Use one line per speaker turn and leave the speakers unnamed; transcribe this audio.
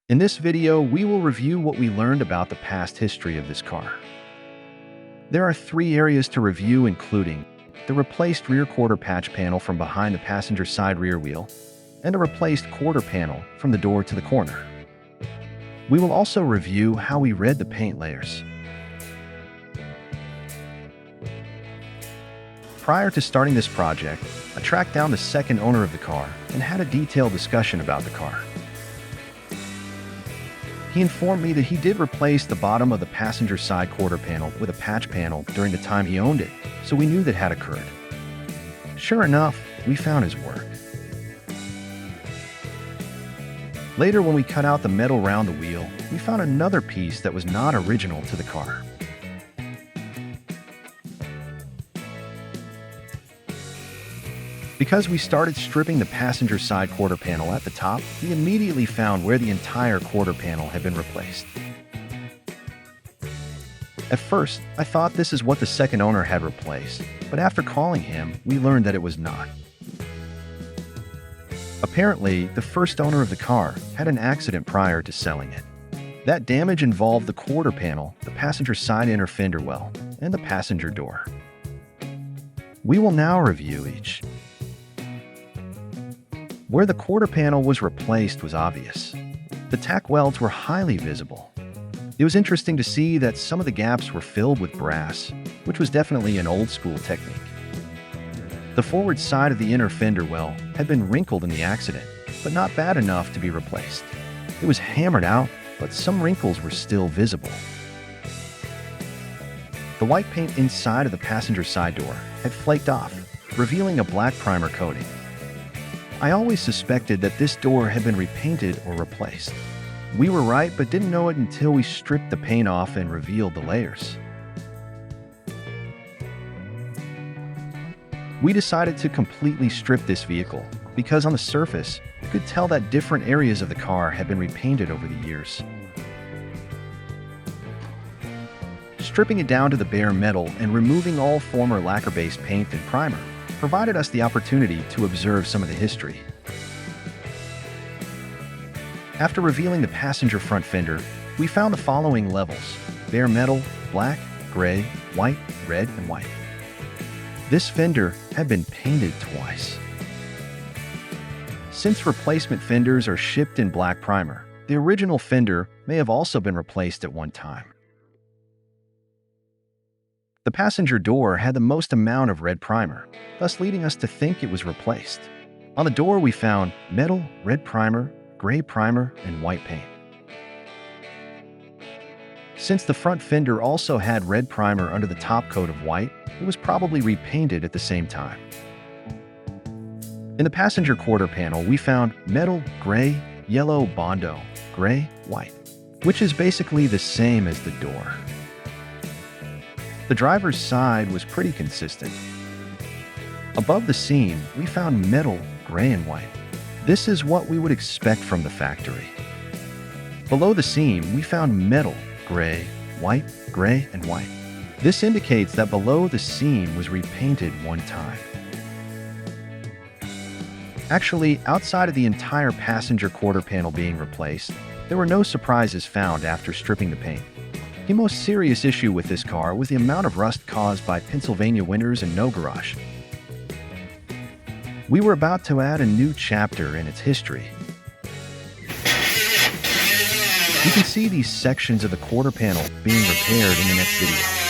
In this video, we will review what we learned about the past history of this car. There are 3 areas to review, including the replaced rear quarter patch panel from behind the passenger side rear wheel, and a replaced quarter panel from the door to the corner. We will also review how we read the paint layers. Prior to starting this project, I tracked down the second owner of the car and had a detailed discussion about the car. He informed me that he did replace the bottom of the passenger side quarter panel with a patch panel during the time he owned it, so we knew that had occurred. Sure enough, we found his work. Later, when we cut out the metal around the wheel, we found another piece that was not original to the car. Because we started stripping the passenger side quarter panel at the top, we immediately found where the entire quarter panel had been replaced. At first, I thought this is what the second owner had replaced, but after calling him, we learned that it was not. Apparently, the first owner of the car had an accident prior to selling it. That damage involved the quarter panel, the passenger side inner fender well, and the passenger door. We will now review each. Where the quarter panel was replaced was obvious. The tack welds were highly visible. It was interesting to see that some of the gaps were filled with brass, which was definitely an old-school technique. The forward side of the inner fender well had been wrinkled in the accident, but not bad enough to be replaced. It was hammered out, but some wrinkles were still visible. The white paint inside of the passenger side door had flaked off, revealing a black primer coating. I always suspected that this door had been repainted or replaced. We were right, but didn't know it until we stripped the paint off and revealed the layers. We decided to completely strip this vehicle because on the surface, you could tell that different areas of the car had been repainted over the years. Stripping it down to the bare metal and removing all former lacquer-based paint and primer provided us the opportunity to observe some of the history. After revealing the passenger front fender, we found the following levels: bare metal, black, gray, white, red, and white. This fender had been painted twice. Since replacement fenders are shipped in black primer, the original fender may have also been replaced at one time. The passenger door had the most amount of red primer, thus leading us to think it was replaced. On the door we found metal, red primer, gray primer, and white paint. Since the front fender also had red primer under the top coat of white, it was probably repainted at the same time. In the passenger quarter panel, we found metal, gray, yellow, bondo, gray, white, which is basically the same as the door. The driver's side was pretty consistent. Above the seam, we found metal, gray, and white. This is what we would expect from the factory. Below the seam, we found metal, gray, white, gray, and white. This indicates that below the seam was repainted one time. Actually, outside of the entire passenger quarter panel being replaced, there were no surprises found after stripping the paint. The most serious issue with this car was the amount of rust caused by Pennsylvania winters and no garage. We were about to add a new chapter in its history. You can see these sections of the quarter panel being repaired in the next video.